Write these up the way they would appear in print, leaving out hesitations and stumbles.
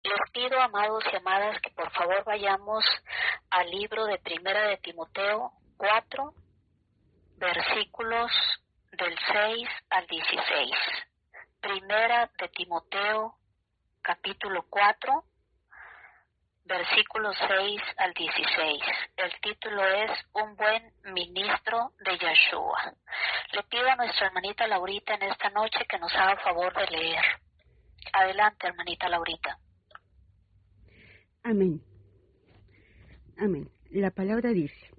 Les pido, amados y amadas, que por favor vayamos al libro de Primera de Timoteo 4, versículos del 6 al 16. Primera de Timoteo, capítulo 4, versículos 6 al 16. El título es Un buen ministro de Yeshua. Le pido a nuestra hermanita Laurita en esta noche que nos haga favor de leer. Adelante, hermanita Laurita. Amén. Amén. La palabra dice: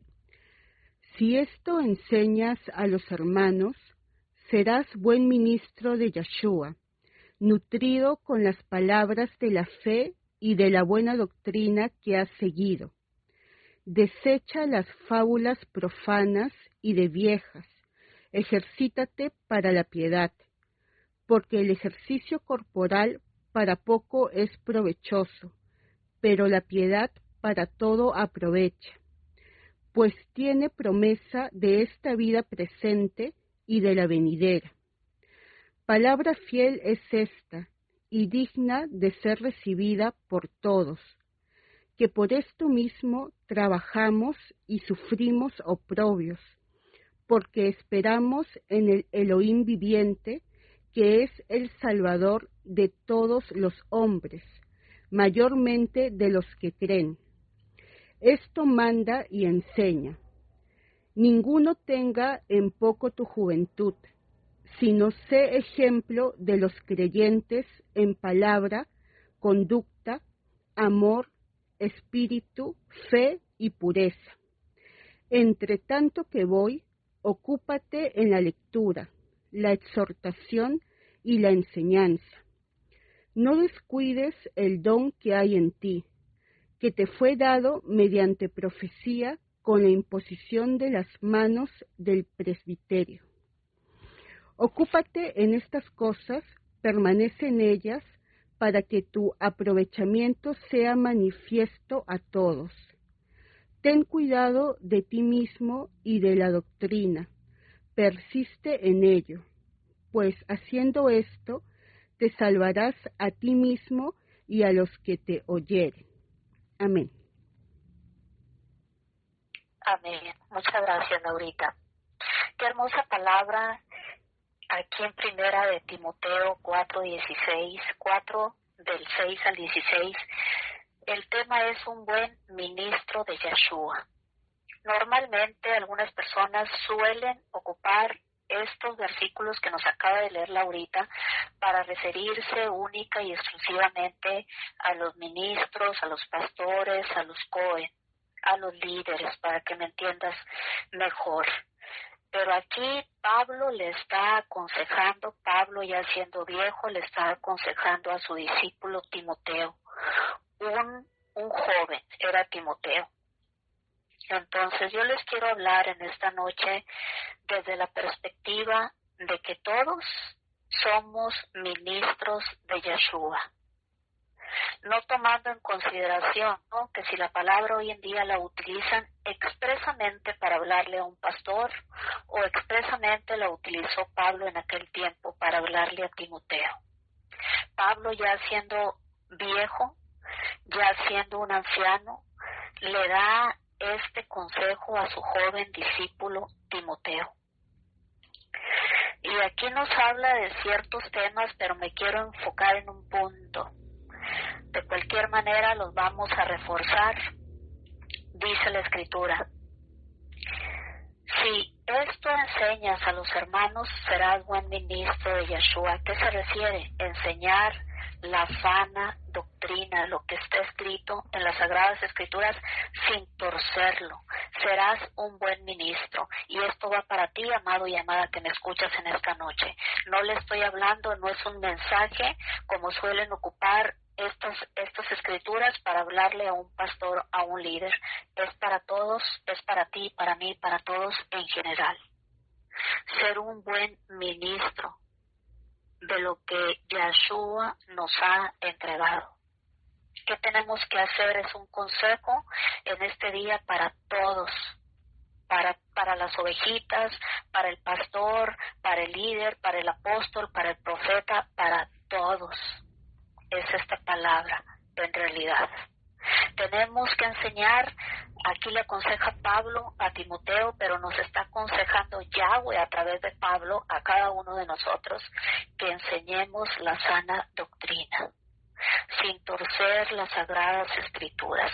si esto enseñas a los hermanos, serás buen ministro de Yeshua, nutrido con las palabras de la fe y de la buena doctrina que has seguido. Desecha las fábulas profanas y de viejas, ejercítate para la piedad, porque el ejercicio corporal para poco es provechoso, pero la piedad para todo aprovecha, pues tiene promesa de esta vida presente y de la venidera. Palabra fiel es esta, y digna de ser recibida por todos, que por esto mismo trabajamos y sufrimos oprobios, porque esperamos en el Elohim viviente, que es el Salvador de todos los hombres, mayormente de los que creen. Esto manda y enseña. Ninguno tenga en poco tu juventud, sino sé ejemplo de los creyentes en palabra, conducta, amor, espíritu, fe y pureza. Entre tanto que voy, ocúpate en la lectura, la exhortación y la enseñanza. No descuides el don que hay en ti, que te fue dado mediante profecía con la imposición de las manos del presbiterio. Ocúpate en estas cosas, permanece en ellas, para que tu aprovechamiento sea manifiesto a todos. Ten cuidado de ti mismo y de la doctrina, persiste en ello, pues haciendo esto, te salvarás a ti mismo y a los que te oyeren. Amén. Amén. Muchas gracias, Laurita. Qué hermosa palabra aquí en Primera de Timoteo 4:16, 4 del 6 al 16. El tema es un buen ministro de Yeshua. Normalmente algunas personas suelen ocupar estos versículos que nos acaba de leer Laurita para referirse única y exclusivamente a los ministros, a los pastores, a los cohen, a los líderes, para que me entiendas mejor. Pero aquí Pablo le está aconsejando, Pablo ya siendo viejo, le está aconsejando a su discípulo Timoteo, un joven, era Timoteo. Entonces yo les quiero hablar en esta noche desde la perspectiva de que todos somos ministros de Yeshua. No tomando en consideración, ¿no?, que si la palabra hoy en día la utilizan expresamente para hablarle a un pastor o expresamente la utilizó Pablo en aquel tiempo para hablarle a Timoteo. Pablo ya siendo viejo, ya siendo un anciano, le da este consejo a su joven discípulo Timoteo. Y aquí nos habla de ciertos temas, pero me quiero enfocar en un punto. De cualquier manera los vamos a reforzar. Dice la Escritura: si esto enseñas a los hermanos, serás buen ministro de Yeshua. ¿A qué se refiere? Enseñar la sana doctrina, lo que está escrito en las Sagradas Escrituras, sin torcerlo. Serás un buen ministro. Y esto va para ti, amado y amada, que me escuchas en esta noche. No le estoy hablando, no es un mensaje como suelen ocupar estas escrituras para hablarle a un pastor, a un líder. Es para todos, es para ti, para mí, para todos en general. Ser un buen ministro de lo que Yeshua nos ha entregado. ¿Qué tenemos que hacer? Es un consejo en este día para todos, para las ovejitas, para el pastor, para el líder, para el apóstol, para el profeta, para todos. Es esta palabra. en realidad. Tenemos que enseñar, aquí le aconseja Pablo a Timoteo, pero nos está aconsejando Yahweh a través de Pablo a cada uno de nosotros, que enseñemos la sana doctrina, sin torcer las sagradas escrituras,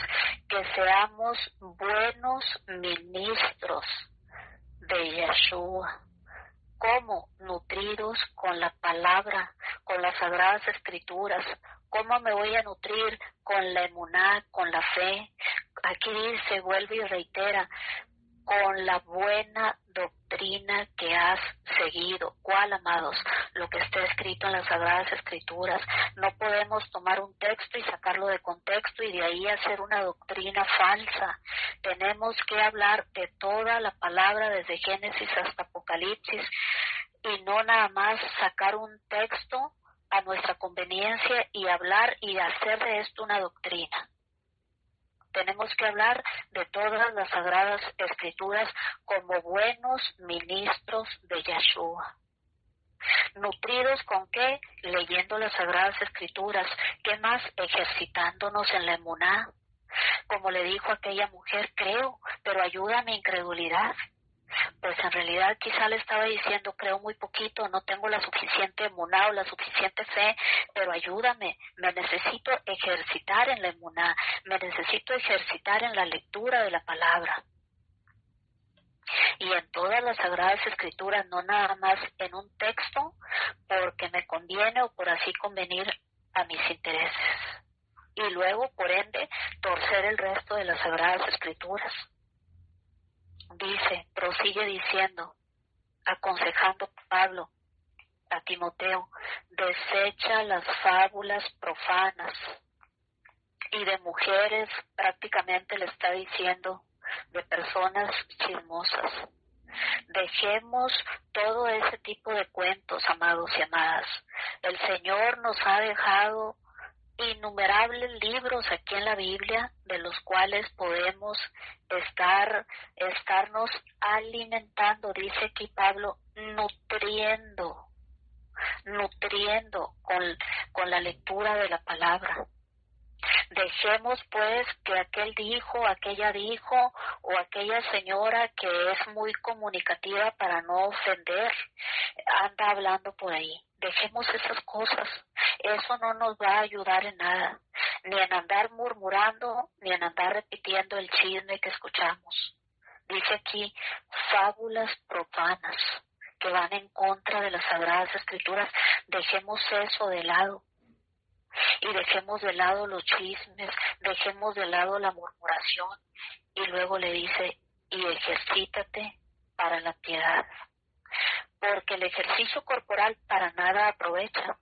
que seamos buenos ministros de Yeshua. ¿Cómo? Nutridos con la palabra, con las sagradas escrituras. ¿Cómo me voy a nutrir? Con la emuná, con la fe. Aquí dice, vuelve y reitera, con la buena doctrina que has seguido. ¿Cuál, amados? Lo que está escrito en las Sagradas Escrituras. No podemos tomar un texto y sacarlo de contexto y de ahí hacer una doctrina falsa. Tenemos que hablar de toda la palabra desde Génesis hasta Apocalipsis y no nada más sacar un texto a nuestra conveniencia y hablar y hacer de esto una doctrina. Tenemos que hablar de todas las Sagradas Escrituras como buenos ministros de Yeshua. ¿Nutridos con qué? Leyendo las Sagradas Escrituras. ¿Qué más? Ejercitándonos en la emuná. Como le dijo aquella mujer, creo, pero ayuda a mi incredulidad. Pues en realidad quizá le estaba diciendo, creo muy poquito, no tengo la suficiente emuná o la suficiente fe, pero ayúdame, me necesito ejercitar en la emuná, me necesito ejercitar en la lectura de la palabra. Y en todas las Sagradas Escrituras, no nada más en un texto, porque me conviene o por así convenir a mis intereses. Y luego, por ende, torcer el resto de las Sagradas Escrituras. Dice, prosigue diciendo, aconsejando Pablo a Timoteo, desecha las fábulas profanas. Y de mujeres prácticamente le está diciendo, de personas chismosas. Dejemos todo ese tipo de cuentos, amados y amadas. El Señor nos ha dejado innumerables libros aquí en la Biblia de los cuales podemos estarnos alimentando, dice aquí Pablo, nutriendo con la lectura de la palabra. Dejemos pues que aquel dijo, aquella dijo o aquella señora que es muy comunicativa para no ofender, anda hablando por ahí. Dejemos esas cosas. Eso no nos va a ayudar en nada, ni en andar murmurando, ni en andar repitiendo el chisme que escuchamos. Dice aquí, fábulas profanas que van en contra de las Sagradas Escrituras. Dejemos eso de lado. Y dejemos de lado los chismes, dejemos de lado la murmuración. Y luego le dice, y ejercítate para la piedad. Porque el ejercicio corporal para nada aprovecha,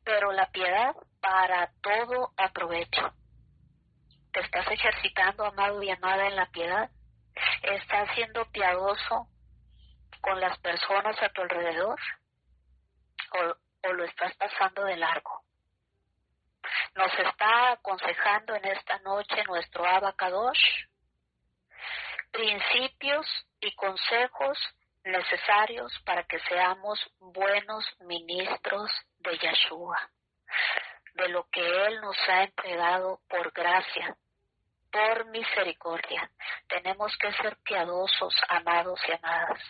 pero la piedad para todo aprovecha. ¿Te estás ejercitando, amado y amada, en la piedad? ¿Estás siendo piadoso con las personas a tu alrededor? ¿O lo estás pasando de largo? Nos está aconsejando en esta noche nuestro Abacadosh principios y consejos necesarios para que seamos buenos ministros de Yeshua, de lo que Él nos ha entregado por gracia, por misericordia. Tenemos que ser piadosos, amados y amadas.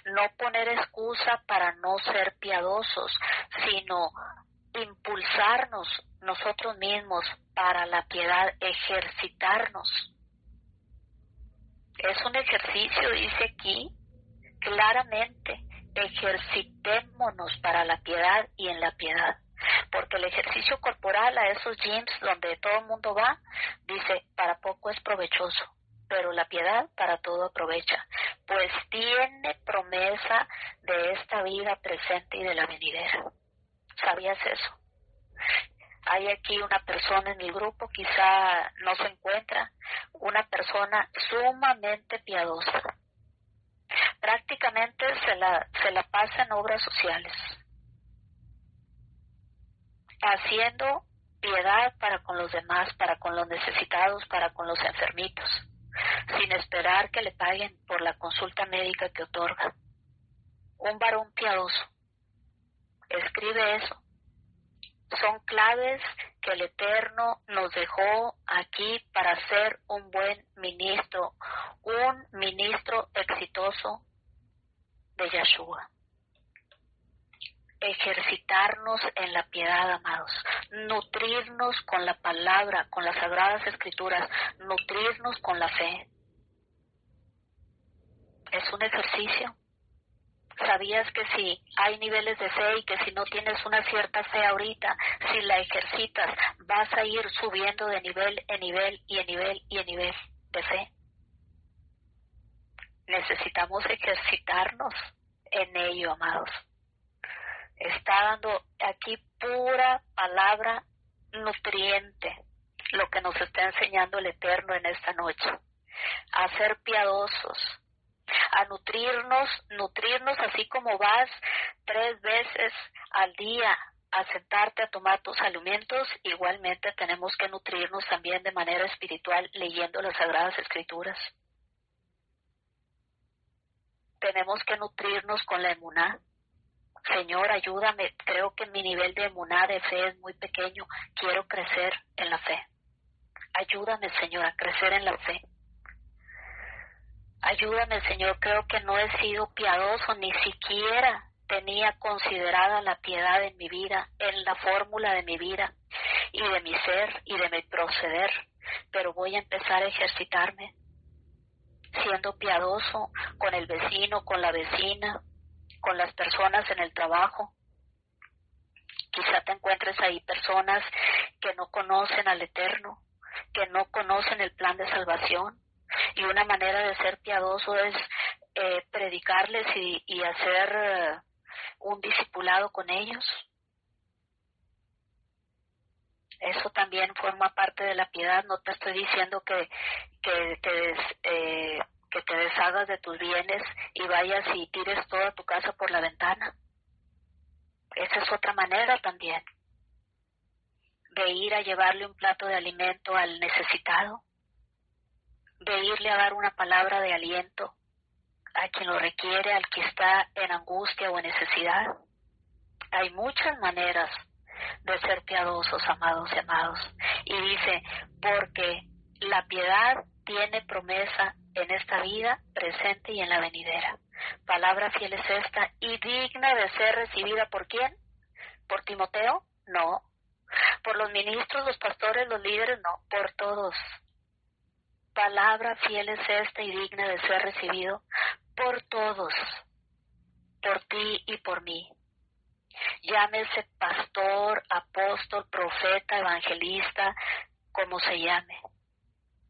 No poner excusa para no ser piadosos, sino impulsarnos nosotros mismos para la piedad, ejercitarnos. Es un ejercicio, dice aquí, claramente, ejercitémonos para la piedad y en la piedad. Porque el ejercicio corporal a esos gyms donde todo el mundo va, dice, para poco es provechoso, pero la piedad para todo aprovecha, pues tiene promesa de esta vida presente y de la venidera. ¿Sabías eso? Hay aquí una persona en el grupo, quizá no se encuentra, una persona sumamente piadosa. Prácticamente se la pasa en obras sociales, haciendo piedad para con los demás, para con los necesitados, para con los enfermitos, sin esperar que le paguen por la consulta médica que otorga. Un varón piadoso escribe eso. Son claves que el Eterno nos dejó aquí para ser un buen ministro, un ministro exitoso de Yeshua. Ejercitarnos en la piedad, amados, nutrirnos con la palabra, con las sagradas escrituras, nutrirnos con la fe. Es un ejercicio. ¿Sabías que si hay niveles de fe y que si no tienes una cierta fe ahorita, si la ejercitas, vas a ir subiendo de nivel en nivel y en nivel y en nivel de fe? Necesitamos ejercitarnos en ello, amados. Está dando aquí pura palabra nutriente, lo que nos está enseñando el Eterno en esta noche. A ser piadosos, a nutrirnos así como vas 3 veces al día a sentarte a tomar tus alimentos, igualmente tenemos que nutrirnos también de manera espiritual leyendo las Sagradas Escrituras. Tenemos que nutrirnos con la emuná. Señor, ayúdame, creo que mi nivel de emuná, de fe es muy pequeño, quiero crecer en la fe. Ayúdame, Señor, a crecer en la fe. Ayúdame, Señor, creo que no he sido piadoso, ni siquiera tenía considerada la piedad en mi vida, en la fórmula de mi vida y de mi ser y de mi proceder, pero voy a empezar a ejercitarme, siendo piadoso con el vecino, con la vecina, con las personas en el trabajo. Quizá te encuentres ahí personas que no conocen al Eterno, que no conocen el plan de salvación, y una manera de ser piadoso es predicarles y hacer un discipulado con ellos. Eso también forma parte de la piedad. No te estoy diciendo que te deshagas de tus bienes y vayas y tires toda tu casa por la ventana. Esa es otra manera también de ir a llevarle un plato de alimento al necesitado, de irle a dar una palabra de aliento a quien lo requiere, al que está en angustia o en necesidad. Hay muchas maneras de ser piadosos, amados y amados. Y dice, porque la piedad tiene promesa en esta vida presente y en la venidera. Palabra fiel es esta y digna de ser recibida ¿por quién? ¿Por Timoteo? No. ¿Por los ministros, los pastores, los líderes? No, por todos. Palabra fiel es esta y digna de ser recibido por todos, por ti y por mí. Llámese pastor, apóstol, profeta, evangelista, como se llame,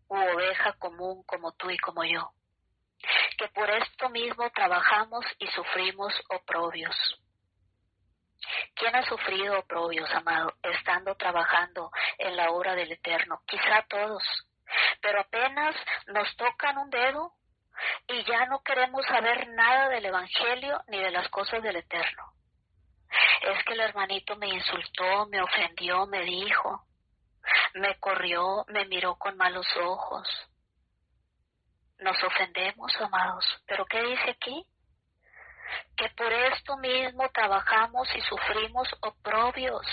u oveja común como tú y como yo, que por esto mismo trabajamos y sufrimos oprobios. ¿Quién ha sufrido oprobios, amado, estando trabajando en la obra del Eterno? Quizá todos, pero apenas nos tocan un dedo y ya no queremos saber nada del Evangelio ni de las cosas del Eterno. Es que el hermanito me insultó, me ofendió, me dijo, me corrió, me miró con malos ojos. Nos ofendemos, amados, pero ¿qué dice aquí? Que por esto mismo trabajamos y sufrimos oprobios.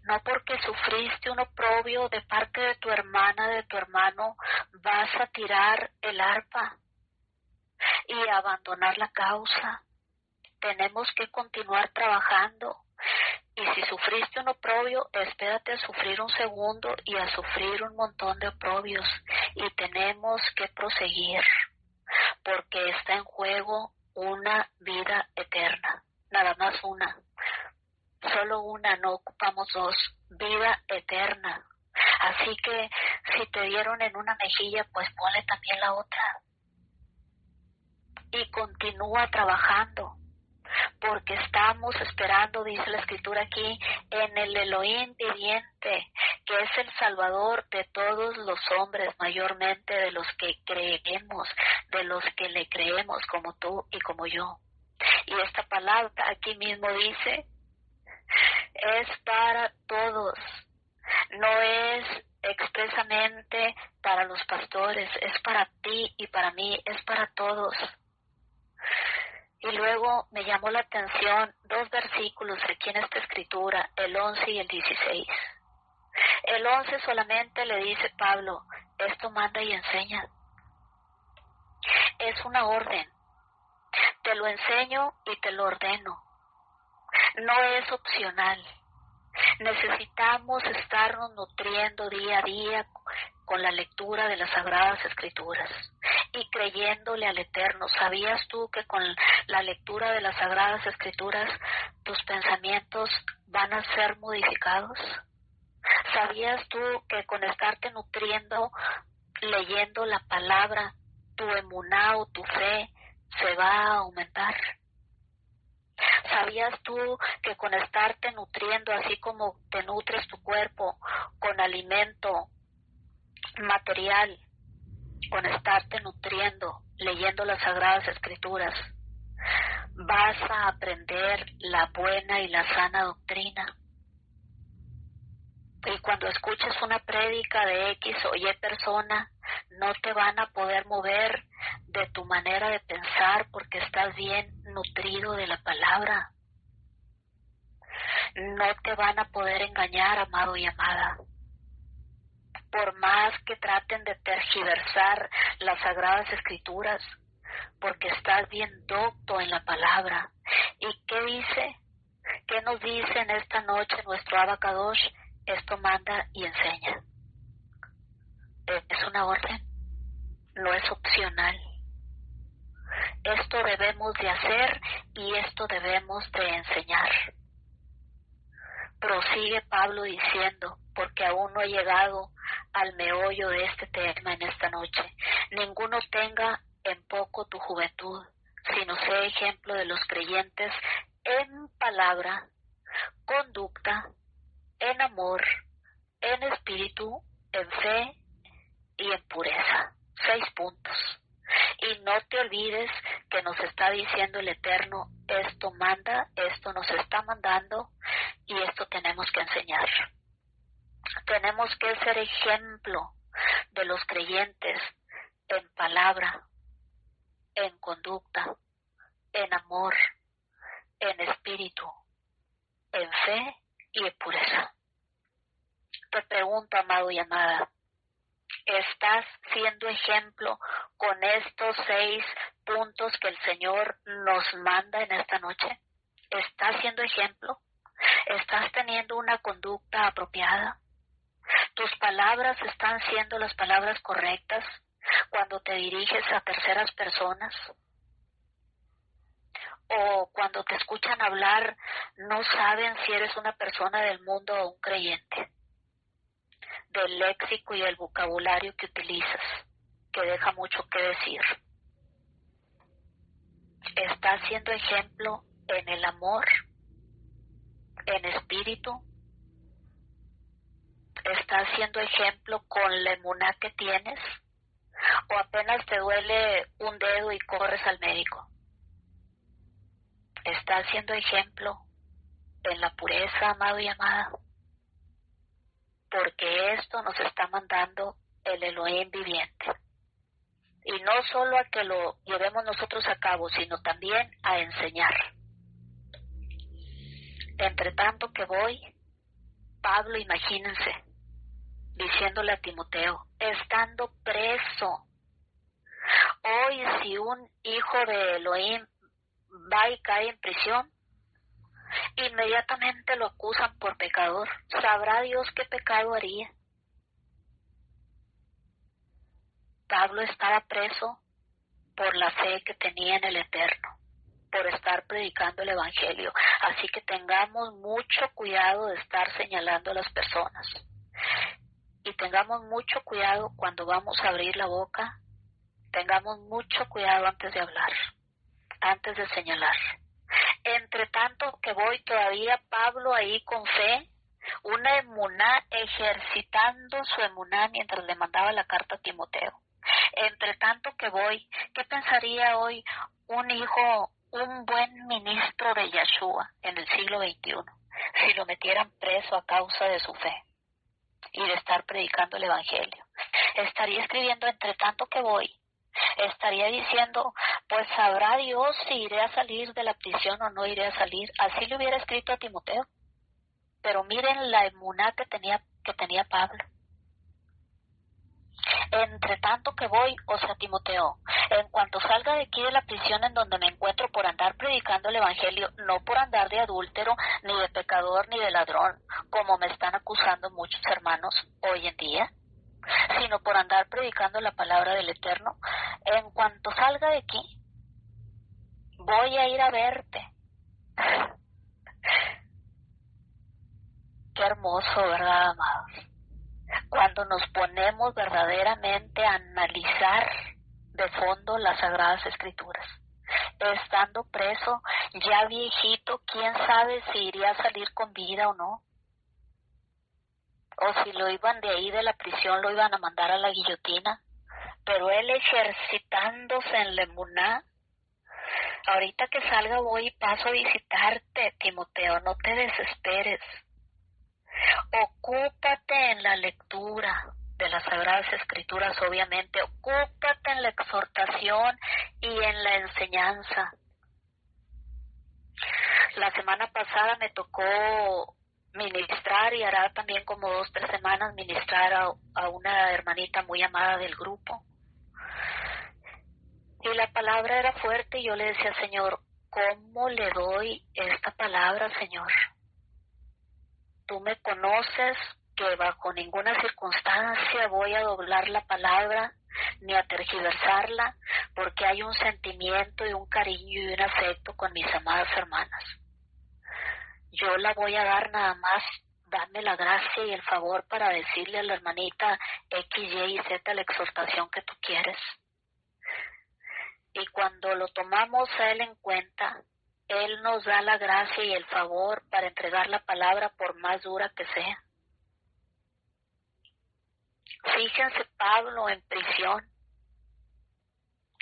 No porque sufriste un oprobio de parte de tu hermana, de tu hermano, vas a tirar el arpa y abandonar la causa. Tenemos que continuar trabajando. Y si sufriste un oprobio, espérate a sufrir un segundo y a sufrir un montón de oprobios. Y tenemos que proseguir, porque está en juego una vida eterna. Nada más una. Solo una, no ocupamos dos. Vida eterna. Así que si te dieron en una mejilla, pues ponle también la otra. Y continúa trabajando. Porque estamos esperando, dice la Escritura aquí, en el Elohim viviente, que es el Salvador de todos los hombres, mayormente de los que creemos, de los que le creemos, como tú y como yo. Y esta palabra aquí mismo dice, es para todos, no es expresamente para los pastores, es para ti y para mí, es para todos. Y luego me llamó la atención 2 versículos versículos aquí en esta escritura, el 11 y el 16. El 11 solamente le dice Pablo, esto manda y enseña. Es una orden. Te lo enseño y te lo ordeno. No es opcional. Necesitamos estarnos nutriendo día a día con la lectura de las Sagradas Escrituras y creyéndole al Eterno. ¿Sabías tú que con la lectura de las Sagradas Escrituras tus pensamientos van a ser modificados? ¿Sabías tú que con estarte nutriendo, leyendo la palabra, tu emuná o tu fe se va a aumentar? ¿Sabías tú que con estarte nutriendo, así como te nutres tu cuerpo con alimento material, con estarte nutriendo, leyendo las Sagradas Escrituras, vas a aprender la buena y la sana doctrina? Y cuando escuches una prédica de X o Y persona, no te van a poder mover de tu manera de pensar porque estás bien nutrido de la palabra. No te van a poder engañar, amado y amada. Por más que traten de tergiversar las Sagradas Escrituras, porque estás bien docto en la palabra. ¿Y qué dice? ¿Qué nos dice en esta noche nuestro Abacadosh? Esto manda y enseña. Es una orden, no es opcional. Esto debemos de hacer y esto debemos de enseñar. Prosigue Pablo diciendo, porque aún no he llegado al meollo de este tema en esta noche. Ninguno tenga en poco tu juventud, sino sea ejemplo de los creyentes en palabra, conducta, en amor, en espíritu, en fe y en pureza. 6 puntos. Y no te olvides que nos está diciendo el Eterno, esto manda, esto nos está mandando y esto tenemos que enseñar. Tenemos que ser ejemplo de los creyentes en palabra, en conducta, en amor, en espíritu, en fe y en pureza. Te pregunto, amado y amada, ¿estás siendo ejemplo con estos 6 puntos que el Señor nos manda en esta noche? ¿Estás siendo ejemplo? ¿Estás teniendo una conducta apropiada? ¿Tus palabras están siendo las palabras correctas cuando te diriges a terceras personas? ¿O cuando te escuchan hablar no saben si eres una persona del mundo o un creyente? Del léxico y el vocabulario que utilizas, que deja mucho que decir. ¿Estás siendo ejemplo en el amor, en espíritu? ¿Estás siendo ejemplo con la emuná que tienes? ¿O apenas te duele un dedo y corres al médico? ¿Estás siendo ejemplo en la pureza, amado y amada? Porque esto nos está mandando el Elohim viviente. Y no solo a que lo llevemos nosotros a cabo, sino también a enseñar. Entre tanto que voy, Pablo, imagínense, diciéndole a Timoteo, estando preso. Hoy si un hijo de Elohim va y cae en prisión, inmediatamente lo acusan por pecador. ¿Sabrá Dios qué pecado haría? Pablo estaba preso por la fe que tenía en el Eterno, por estar predicando el Evangelio. Así que tengamos mucho cuidado de estar señalando a las personas. Y tengamos mucho cuidado cuando vamos a abrir la boca. Tengamos mucho cuidado antes de hablar, antes de señalar. Entre tanto que voy todavía Pablo ahí con fe, una emuná, ejercitando su emuná mientras le mandaba la carta a Timoteo. Entre tanto que voy, ¿qué pensaría hoy un hijo, un buen ministro de Yeshua en el siglo XXI, si lo metieran preso a causa de su fe y de estar predicando el Evangelio? Estaría escribiendo entre tanto que voy, Estaría diciendo, pues sabrá Dios si iré a salir de la prisión o no iré a salir. Así le hubiera escrito a Timoteo. Pero miren la emuná que tenía Pablo. Entre tanto que voy, o sea, Timoteo, en cuanto salga de aquí de la prisión en donde me encuentro por andar predicando el evangelio, no por andar de adúltero, ni de pecador, ni de ladrón, como me están acusando muchos hermanos hoy en día, sino por andar predicando la palabra del Eterno, en cuanto salga de aquí, voy a ir a verte. Qué hermoso, ¿verdad, amados? Cuando nos ponemos verdaderamente a analizar de fondo las Sagradas Escrituras. Estando preso, ya viejito, quién sabe si iría a salir con vida o no. O si lo iban de ahí de la prisión, lo iban a mandar a la guillotina. Pero él ejercitándose en la emuná. Ahorita que salga voy y paso a visitarte, Timoteo, no te desesperes. Ocúpate en la lectura de las Sagradas Escrituras, obviamente. Ocúpate en la exhortación y en la enseñanza. La semana pasada me tocó ministrar, y hará también como 2 o 3 semanas, ministrar a una hermanita muy amada del grupo. Y la palabra era fuerte y yo le decía, Señor, ¿cómo le doy esta palabra, Señor? Tú me conoces que bajo ninguna circunstancia voy a doblar la palabra ni a tergiversarla, porque hay un sentimiento y un cariño y un afecto con mis amadas hermanas. Yo la voy a dar nada más, dame la gracia y el favor para decirle a la hermanita X, Y y Z la exhortación que tú quieres. Y cuando lo tomamos a Él en cuenta, Él nos da la gracia y el favor para entregar la palabra por más dura que sea. Fíjense Pablo en prisión.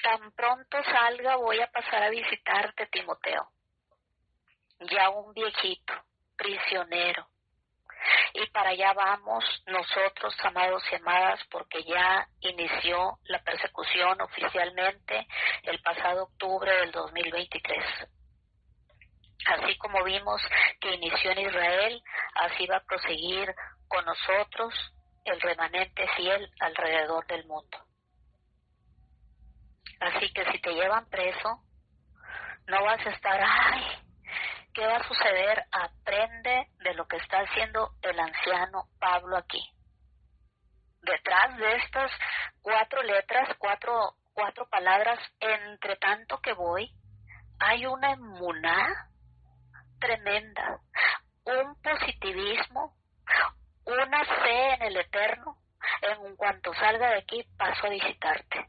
Tan pronto salga voy a pasar a visitarte, Timoteo. Ya un viejito, prisionero. Y para allá vamos nosotros, amados y amadas, porque ya inició la persecución oficialmente el pasado octubre del 2023. Así como vimos que inició en Israel, así va a proseguir con nosotros el remanente fiel alrededor del mundo. Así que si te llevan preso, no vas a estar, ¿qué va a suceder? Aprende de lo que está haciendo el anciano Pablo aquí. Detrás de estas 4 letras, cuatro palabras, entre tanto que voy, hay una emuná tremenda, un positivismo, una fe en el Eterno. En cuanto salga de aquí, paso a visitarte.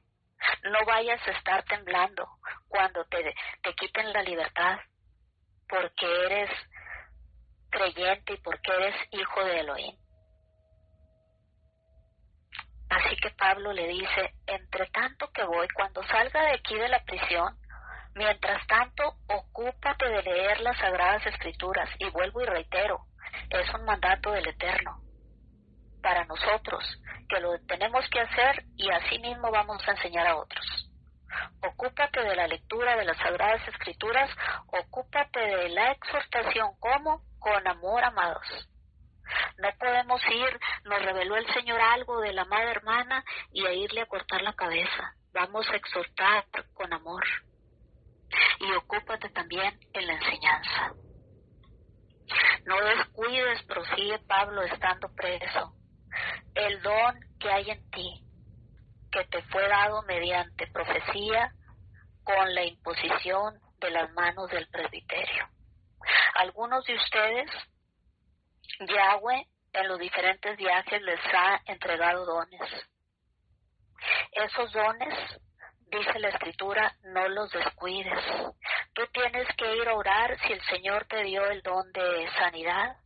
No vayas a estar temblando cuando te quiten la libertad, porque eres creyente y porque eres hijo de Elohim. Así que Pablo le dice, entre tanto que voy, cuando salga de aquí de la prisión, mientras tanto, ocúpate de leer las Sagradas Escrituras. Y vuelvo y reitero, es un mandato del Eterno para nosotros, que lo tenemos que hacer y así mismo vamos a enseñar a otros. Ocúpate de la lectura de las Sagradas Escrituras, ocúpate de la exhortación. ¿Cómo? Con amor, amados. No podemos ir, nos reveló el Señor algo de la amada hermana y a irle a cortar la cabeza. Vamos a exhortar con amor. Y ocúpate también en la enseñanza. No descuides, prosigue Pablo estando preso, el don que hay en ti, que te fue dado mediante profecía con la imposición de las manos del presbiterio. Algunos de ustedes, Yahweh en los diferentes viajes les ha entregado dones. Esos dones, dice la Escritura, no los descuides. Tú tienes que ir a orar si el Señor te dio el don de sanidad.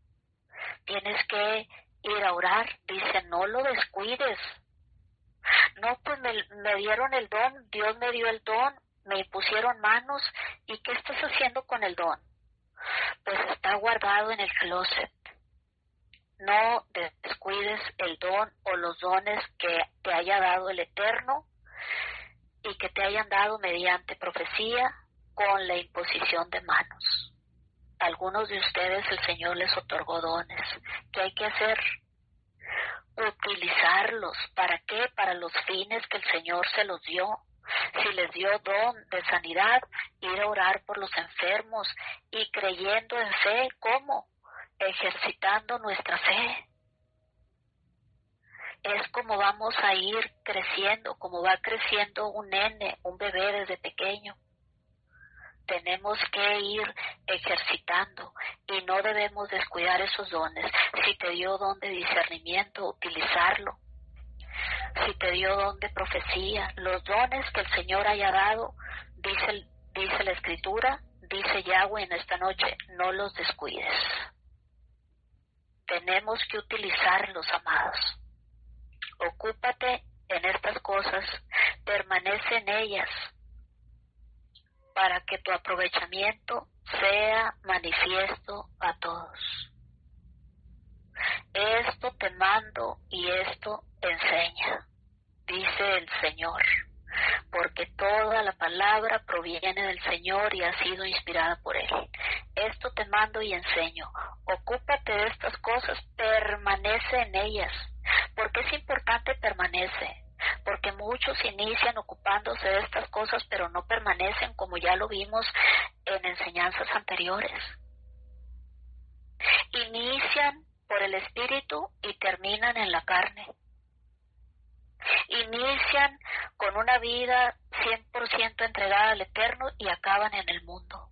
Tienes que ir a orar, dice, no lo descuides. No, pues me dieron el don, Dios me dio el don, me impusieron manos, ¿y qué estás haciendo con el don? Pues está guardado en el closet. No descuides el don o los dones que te haya dado el Eterno, y que te hayan dado mediante profecía con la imposición de manos. A algunos de ustedes el Señor les otorgó dones. ¿Qué hay que hacer? Utilizarlos. ¿Para qué? Para los fines que el Señor se los dio. Si les dio don de sanidad, ir a orar por los enfermos y creyendo en fe. ¿Cómo? Ejercitando nuestra fe. Es como vamos a ir creciendo, como va creciendo un nene, un bebé desde pequeño. Tenemos que ir ejercitando y no debemos descuidar esos dones. Si te dio don de discernimiento, utilizarlo. Si te dio don de profecía, los dones que el Señor haya dado, dice la Escritura, dice Yahweh en esta noche, no los descuides. Tenemos que utilizarlos, amados. Ocúpate en estas cosas, permanece en ellas, para que tu aprovechamiento sea manifiesto a todos. Esto te mando y esto enseña, dice el Señor, porque toda la palabra proviene del Señor y ha sido inspirada por Él. Esto te mando y enseño. Ocúpate de estas cosas, permanece en ellas. ¿Por qué es importante permanece? Porque muchos inician ocupándose de estas cosas, pero no permanecen, como ya lo vimos en enseñanzas anteriores. Inician por el Espíritu y terminan en la carne. Inician con una vida 100% entregada al Eterno y acaban en el mundo.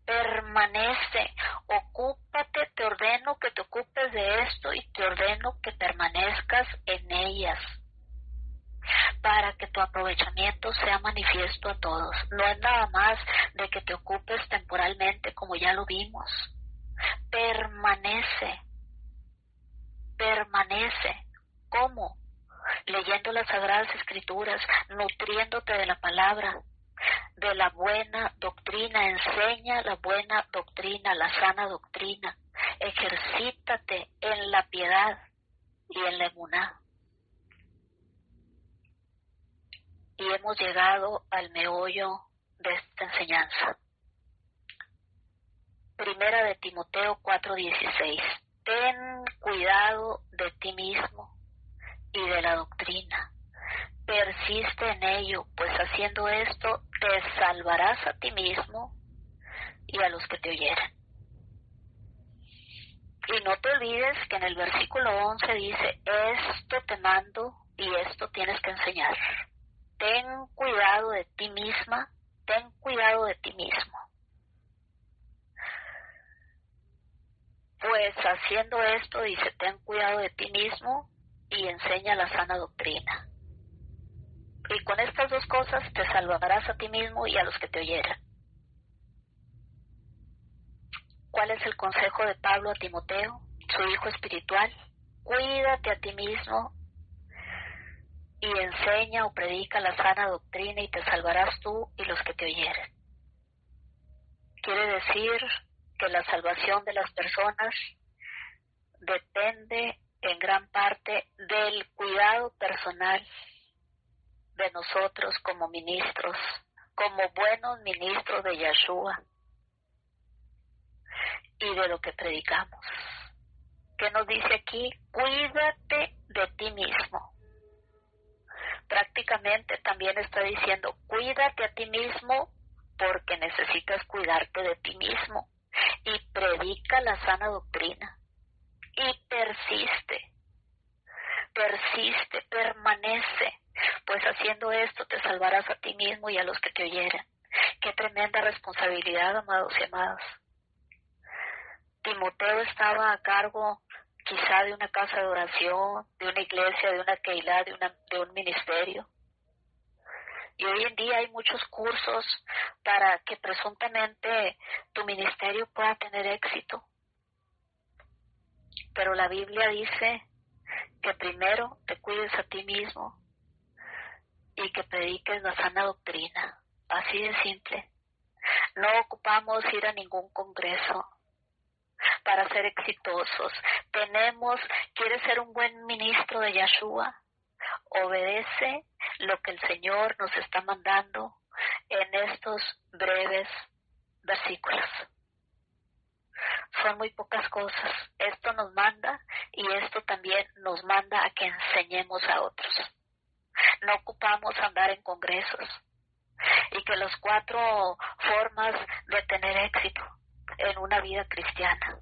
Permanece, ocúpate, te ordeno que te ocupes de esto y te ordeno que permanezcas en ellas, para que tu aprovechamiento sea manifiesto a todos. No es nada más de que te ocupes temporalmente, como ya lo vimos. Permanece. ¿Cómo? Leyendo las Sagradas Escrituras, nutriéndote de la palabra, de la buena doctrina. Enseña la buena doctrina, la sana doctrina. Ejercítate en la piedad y en la emuná. Y hemos llegado al meollo de esta enseñanza. Primera de Timoteo 4:16. Ten cuidado de ti mismo y de la doctrina. Persiste en ello, pues haciendo esto te salvarás a ti mismo y a los que te oyeren. Y no te olvides que en el versículo 11 dice, esto te mando y esto tienes que enseñar. Ten cuidado de ti misma, ten cuidado de ti mismo. Pues haciendo esto, dice, ten cuidado de ti mismo y enseña la sana doctrina. Y con estas dos cosas te salvarás a ti mismo y a los que te oyeran. ¿Cuál es el consejo de Pablo a Timoteo, su hijo espiritual? Cuídate a ti mismo y enseña o predica la sana doctrina y te salvarás tú y los que te oyeren. Quiere decir que la salvación de las personas depende en gran parte del cuidado personal de nosotros como ministros, como buenos ministros de Yahshua y de lo que predicamos. ¿Qué nos dice aquí? Cuídate de ti mismo. Prácticamente también está diciendo, cuídate a ti mismo porque necesitas cuidarte de ti mismo. Y predica la sana doctrina. Y persiste, permanece, pues haciendo esto te salvarás a ti mismo y a los que te oyeren. Qué tremenda responsabilidad, amados y amadas. Timoteo estaba a cargo quizá de una casa de oración, de una iglesia, de una keilá, de un ministerio. Y hoy en día hay muchos cursos para que presuntamente tu ministerio pueda tener éxito. Pero la Biblia dice que primero te cuides a ti mismo y que prediques la sana doctrina. Así de simple. No ocupamos ir a ningún congreso para ser exitosos. ¿Quieres ser un buen ministro de Yahshua? Obedece lo que el Señor nos está mandando en estos breves versículos. Son muy pocas cosas. Esto nos manda y esto también nos manda a que enseñemos a otros. No ocupamos andar en congresos y que las 4 formas de tener éxito en una vida cristiana.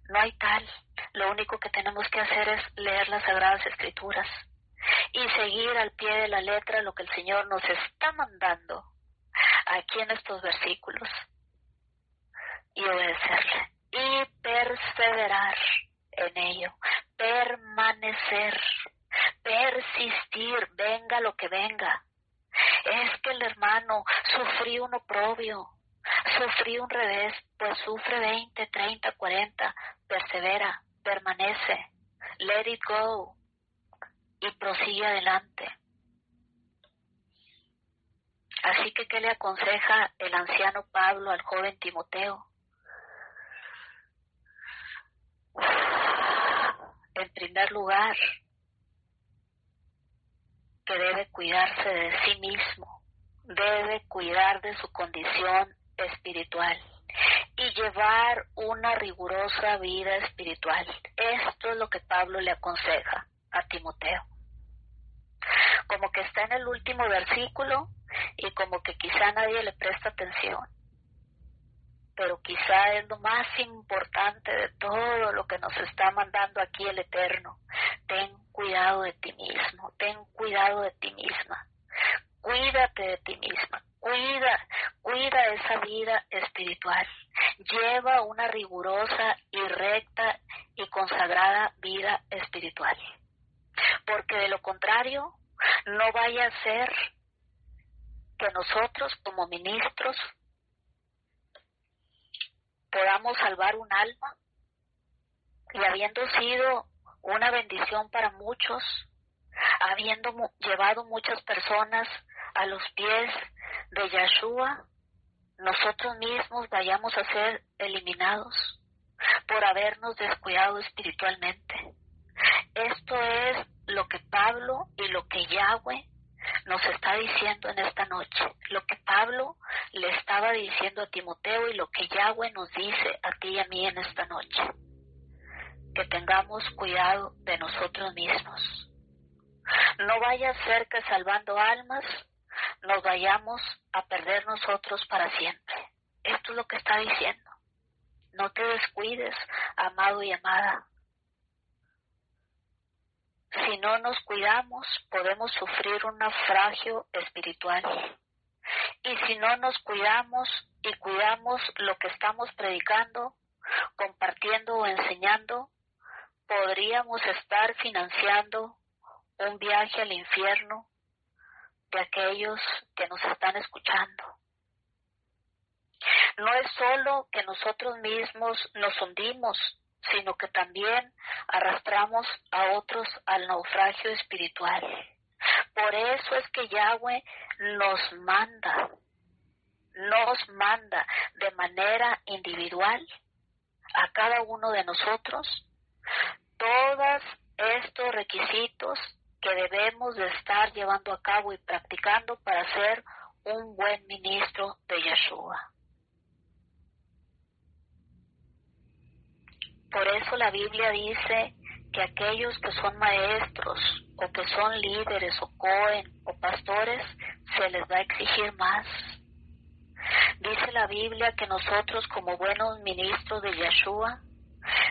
No hay tal. Lo único que tenemos que hacer es leer las Sagradas Escrituras y seguir al pie de la letra lo que el Señor nos está mandando aquí en estos versículos y obedecerle y perseverar en ello, permanecer, persistir, venga lo que venga. Es que el hermano sufrió un oprobio, sufrió un revés, pues sufre 20, 30, 40, persevera, permanece, let it go y prosigue adelante. Así que, ¿qué le aconseja el anciano Pablo al joven Timoteo? En primer lugar, que debe cuidarse de sí mismo, debe cuidar de su condición espiritual y llevar una rigurosa vida espiritual. Esto es lo que Pablo le aconseja a Timoteo. Como que está en el último versículo y como que quizá nadie le presta atención, pero quizá es lo más importante de todo lo que nos está mandando aquí el Eterno. Ten cuidado de ti mismo, ten cuidado de ti misma, cuídate de ti misma, cuida esa vida espiritual, lleva una rigurosa y recta y consagrada vida espiritual, porque de lo contrario no vaya a ser que nosotros como ministros podamos salvar un alma y habiendo sido una bendición para muchos, habiendo llevado muchas personas a los pies de Yeshua, nosotros mismos vayamos a ser eliminados por habernos descuidado espiritualmente. Esto es lo que Pablo y lo que Yahweh nos está diciendo en esta noche, lo que Pablo le estaba diciendo a Timoteo y lo que Yahweh nos dice a ti y a mí en esta noche, que tengamos cuidado de nosotros mismos. No vaya a ser que salvando almas nos vayamos a perder nosotros para siempre. Esto es lo que está diciendo. No te descuides, amado y amada. Si no nos cuidamos, podemos sufrir un naufragio espiritual. Y si no nos cuidamos y cuidamos lo que estamos predicando, compartiendo o enseñando, podríamos estar financiando un viaje al infierno de aquellos que nos están escuchando. No es solo que nosotros mismos nos hundimos, sino que también arrastramos a otros al naufragio espiritual. Por eso es que Yahweh nos manda de manera individual a cada uno de nosotros todos estos requisitos que debemos de estar llevando a cabo y practicando para ser un buen ministro de Yeshua. Por eso la Biblia dice que aquellos que son maestros o que son líderes o cohen o pastores, se les va a exigir más. Dice la Biblia que nosotros como buenos ministros de Yeshua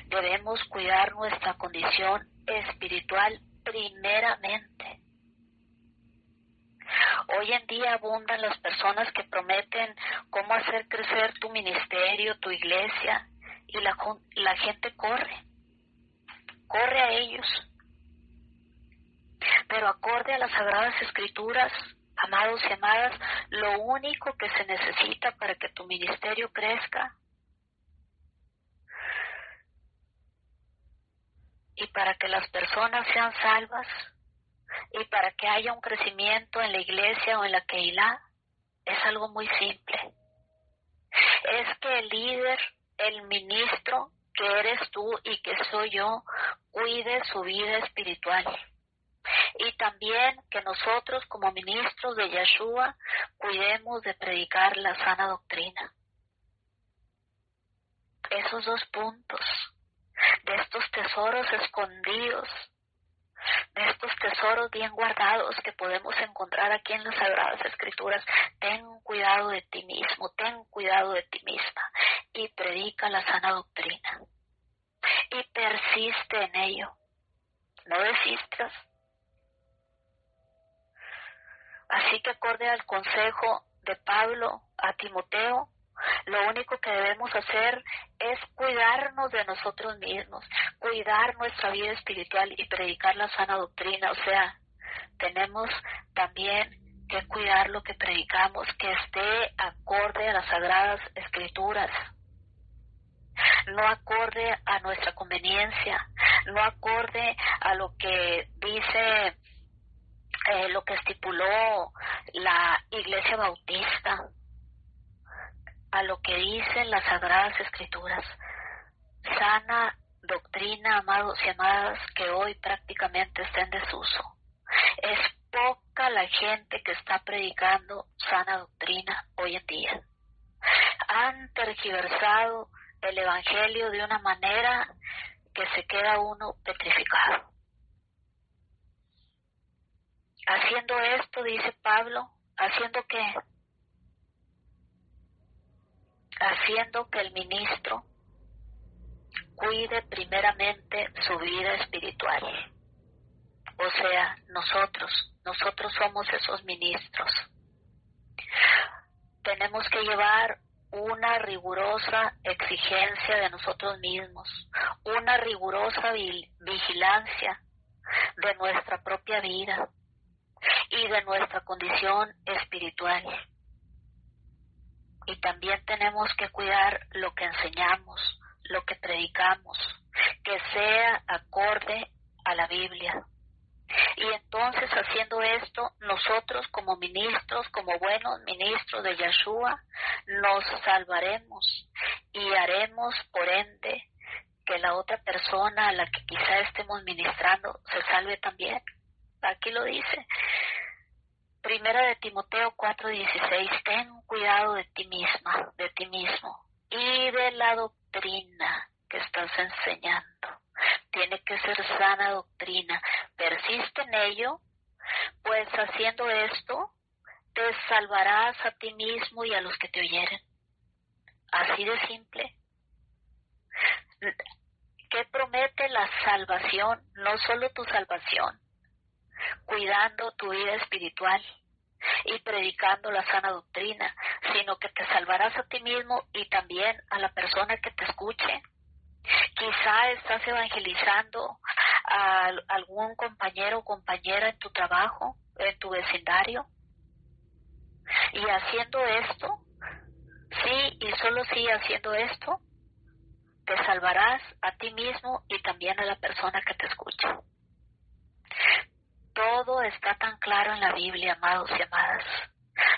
debemos cuidar nuestra condición espiritual primeramente. Hoy en día abundan las personas que prometen cómo hacer crecer tu ministerio, tu iglesia, y la gente corre a ellos. Pero acorde a las Sagradas Escrituras, amados y amadas, lo único que se necesita para que tu ministerio crezca y para que las personas sean salvas y para que haya un crecimiento en la iglesia o en la Keilah, es algo muy simple. Es que el líder, el ministro que eres tú y que soy yo, cuide su vida espiritual Y también que nosotros como ministros de Yeshua cuidemos de predicar la sana doctrina. Esos dos puntos, de estos tesoros escondidos, de estos tesoros bien guardados que podemos encontrar aquí en las Sagradas Escrituras. Ten cuidado de ti mismo, ten cuidado de ti misma y predica la sana doctrina. Y persiste en ello, no desistas. Así que acorde al consejo de Pablo a Timoteo, lo único que debemos hacer es cuidarnos de nosotros mismos, cuidar nuestra vida espiritual y predicar la sana doctrina. O sea, tenemos también que cuidar lo que predicamos, que esté acorde a las Sagradas Escrituras, no acorde a nuestra conveniencia, no acorde a lo que dice, lo que estipuló la Iglesia Bautista, a lo que dicen las Sagradas Escrituras. Sana doctrina, amados y amadas, que hoy prácticamente está en desuso. Es poca la gente que está predicando sana doctrina hoy en día. Han tergiversado el Evangelio de una manera que se queda uno petrificado. Haciendo esto, dice Pablo, ¿haciendo qué? Haciendo que el ministro cuide primeramente su vida espiritual. O sea, nosotros somos esos ministros. Tenemos que llevar una rigurosa exigencia de nosotros mismos, una rigurosa vigilancia de nuestra propia vida y de nuestra condición espiritual. Y también tenemos que cuidar lo que enseñamos, lo que predicamos, que sea acorde a la Biblia. Y entonces, haciendo esto, nosotros como ministros, como buenos ministros de Yeshua, nos salvaremos y haremos, por ende, que la otra persona a la que quizá estemos ministrando se salve también. Aquí lo dice. Primera de Timoteo 4:16, ten cuidado de ti misma, de ti mismo y de la doctrina que estás enseñando. Tiene que ser sana doctrina. Persiste en ello, pues haciendo esto te salvarás a ti mismo y a los que te oyeren. Así de simple. ¿Qué promete la salvación? No solo tu salvación, cuidando tu vida espiritual y predicando la sana doctrina, sino que te salvarás a ti mismo y también a la persona que te escuche. Quizá estás evangelizando a algún compañero o compañera en tu trabajo, en tu vecindario, y haciendo esto, sí y solo sí haciendo esto, te salvarás a ti mismo y también a la persona que te escucha. Todo está tan claro en la Biblia, amados y amadas.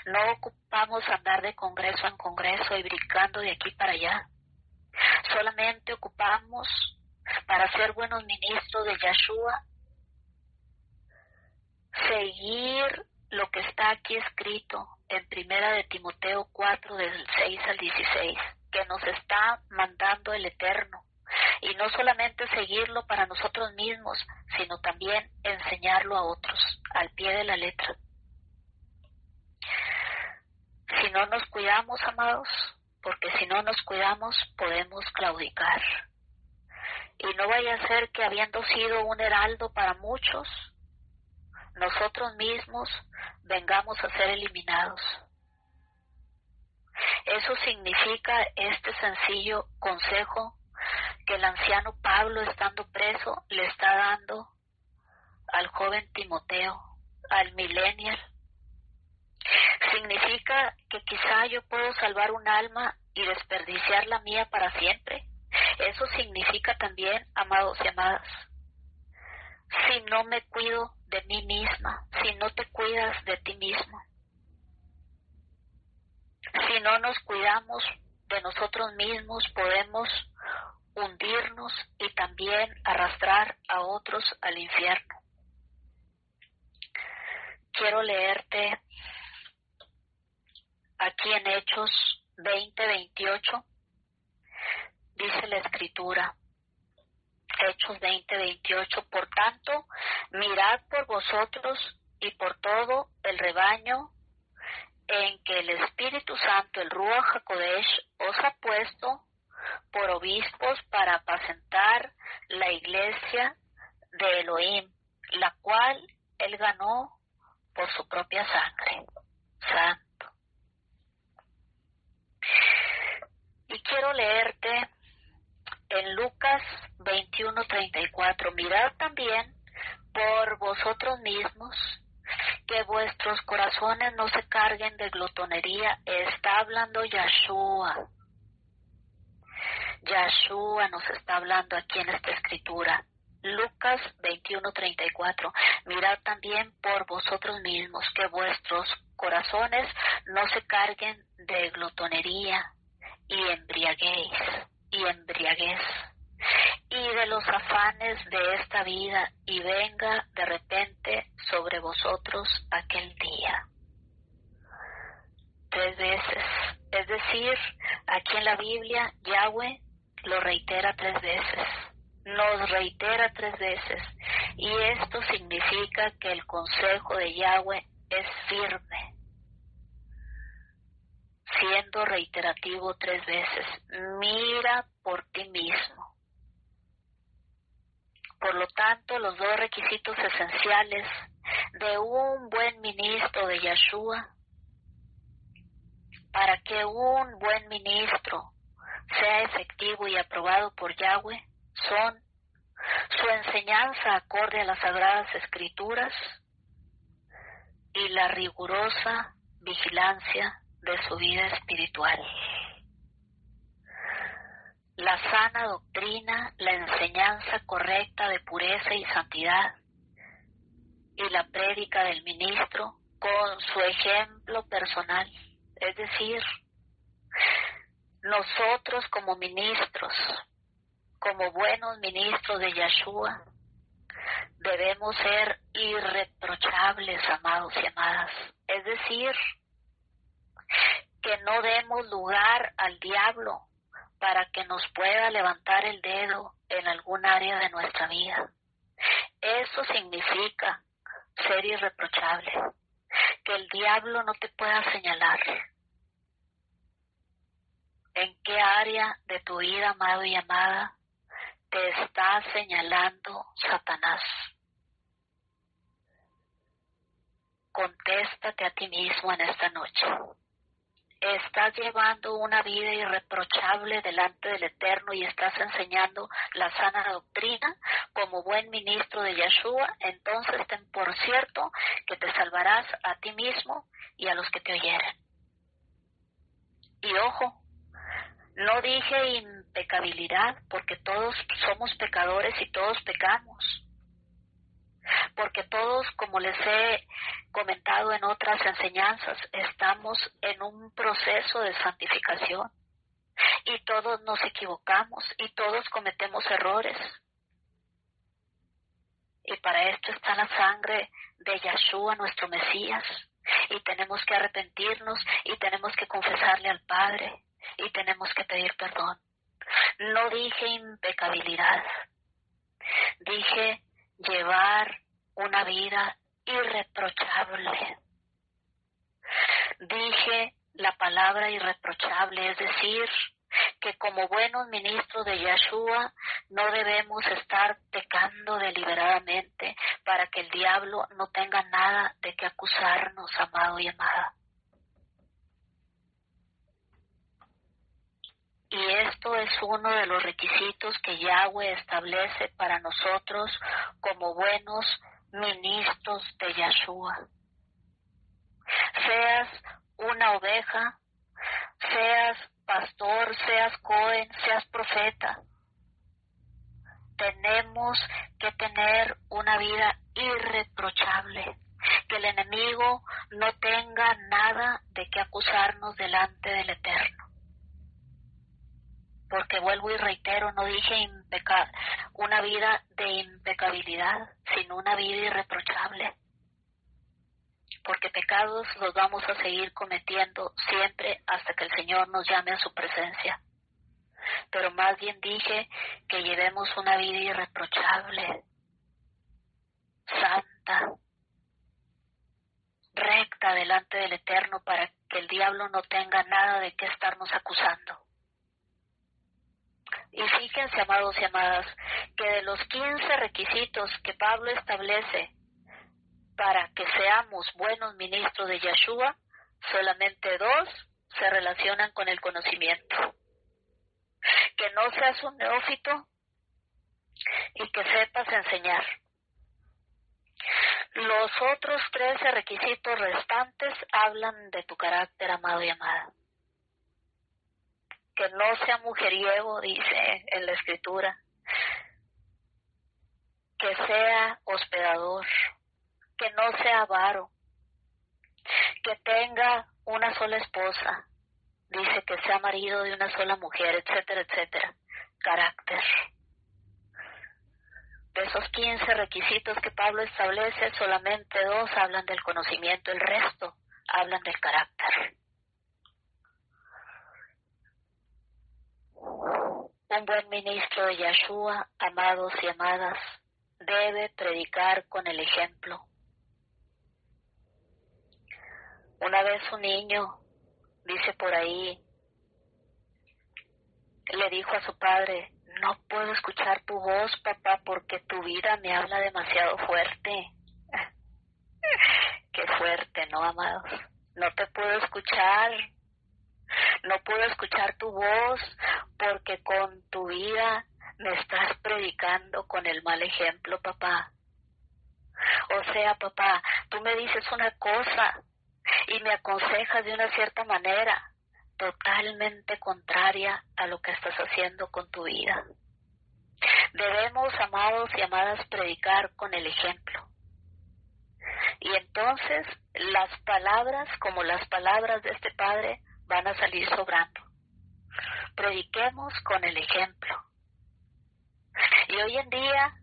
No ocupamos andar de congreso en congreso y brincando de aquí para allá. Solamente ocupamos, para ser buenos ministros de Yeshua, seguir lo que está aquí escrito en Primera de Timoteo 4, del 6 al 16, que nos está mandando el Eterno. Y no solamente seguirlo para nosotros mismos, sino también enseñarlo a otros, al pie de la letra. Si no nos cuidamos, amados, porque si no nos cuidamos podemos claudicar. Y no vaya a ser que, habiendo sido un heraldo para muchos, nosotros mismos vengamos a ser eliminados. Eso significa este sencillo consejo que el anciano Pablo, estando preso, le está dando al joven Timoteo, al millennial. Significa que quizá yo puedo salvar un alma y desperdiciar la mía para siempre. Eso significa también, amados y amadas, si no me cuido de mí misma, si no te cuidas de ti mismo, si no nos cuidamos de nosotros mismos, podemos hundirnos y también arrastrar a otros al infierno. quiero leerte aquí en Hechos 20:28. Dice la Escritura, Hechos 20:28, por tanto, mirad por vosotros y por todo el rebaño en que el Espíritu Santo, el Ruach HaKodesh, os ha puesto por obispos para apacentar la iglesia de Elohim, la cual él ganó por su propia sangre. Santo. Y quiero leerte en Lucas 21:34, mirad también por vosotros mismos que vuestros corazones no se carguen de glotonería. Está hablando Yahshua. Yahshua nos está hablando aquí en esta escritura. Lucas 21:34, mirad también por vosotros mismos que vuestros corazones no se carguen de glotonería y embriaguez y de los afanes de esta vida, y venga de repente sobre vosotros aquel día. 3 veces, es decir, aquí en la Biblia Yahweh lo reitera 3 veces, nos reitera 3 veces, y esto significa que el consejo de Yahweh es firme, siendo reiterativo 3 veces. Mira por ti mismo. Por lo tanto, los 2 requisitos esenciales de un buen ministro de Yahshua, para que un buen ministro sea efectivo y aprobado por Yahweh, son su enseñanza acorde a las Sagradas Escrituras y la rigurosa vigilancia de su vida espiritual. La sana doctrina, la enseñanza correcta de pureza y santidad, y la prédica del ministro con su ejemplo personal. Es decir, nosotros como ministros, como buenos ministros de Yahshua, debemos ser irreprochables, amados y amadas. Es decir, que no demos lugar al diablo para que nos pueda levantar el dedo en algún área de nuestra vida. Eso significa ser irreprochable, que el diablo no te pueda señalar. ¿En qué área de tu vida, amado y amada, te está señalando Satanás? Contéstate a ti mismo en esta noche. ¿Estás llevando una vida irreprochable delante del Eterno y estás enseñando la sana doctrina como buen ministro de Yahshua? Entonces ten por cierto que te salvarás a ti mismo y a los que te oyeren. Y ojo, no dije impecabilidad, porque todos somos pecadores y todos pecamos. Porque todos, como les he comentado en otras enseñanzas, estamos en un proceso de santificación. Y todos nos equivocamos y todos cometemos errores. Y para esto está la sangre de Yahshua, nuestro Mesías. Y tenemos que arrepentirnos y tenemos que confesarle al Padre y tenemos que pedir perdón. No dije impecabilidad, dije llevar una vida irreprochable. Dije la palabra irreprochable, es decir, que como buenos ministros de Yahshua no debemos estar pecando deliberadamente para que el diablo no tenga nada de qué acusarnos, amado y amada. Y esto es uno de los requisitos que Yahweh establece para nosotros como buenos ministros de Yahshua. Seas una oveja, seas pastor, seas cohen, seas profeta, tenemos que tener una vida irreprochable, que el enemigo no tenga nada de qué acusarnos delante del Eterno. Porque vuelvo y reitero, no dije una vida de impecabilidad, sino una vida irreprochable. porque pecados los vamos a seguir cometiendo siempre hasta que el Señor nos llame a su presencia. Pero más bien dije que llevemos una vida irreprochable, santa, recta delante del Eterno, para que el diablo no tenga nada de qué estarnos acusando. Y fíjense, amados y amadas, que de los 15 requisitos que Pablo establece para que seamos buenos ministros de Yeshua, solamente 2 se relacionan con el conocimiento. Que no seas un neófito y que sepas enseñar. Los otros 13 requisitos restantes hablan de tu carácter, amado y amada. Que no sea mujeriego, dice en la Escritura. Que sea hospedador. Que no sea avaro. Que tenga una sola esposa. Dice que sea marido de una sola mujer, etcétera, etcétera. Carácter. De esos 15 requisitos que Pablo establece, solamente 2 hablan del conocimiento, el resto hablan del carácter. Un buen ministro de Yeshua, amados y amadas, debe predicar con el ejemplo. Una vez un niño, dice por ahí, le dijo a su padre: no puedo escuchar tu voz, papá, porque tu vida me habla demasiado fuerte. Qué fuerte, ¿no, amados? No te puedo escuchar. No puedo escuchar tu voz porque con tu vida me estás predicando con el mal ejemplo, papá. O sea, papá, tú me dices una cosa y me aconsejas de una cierta manera, totalmente contraria a lo que estás haciendo con tu vida. Debemos, amados y amadas, predicar con el ejemplo. Y entonces las palabras, como las palabras de este padre, van a salir sobrando. Prediquemos con el ejemplo. Y hoy en día,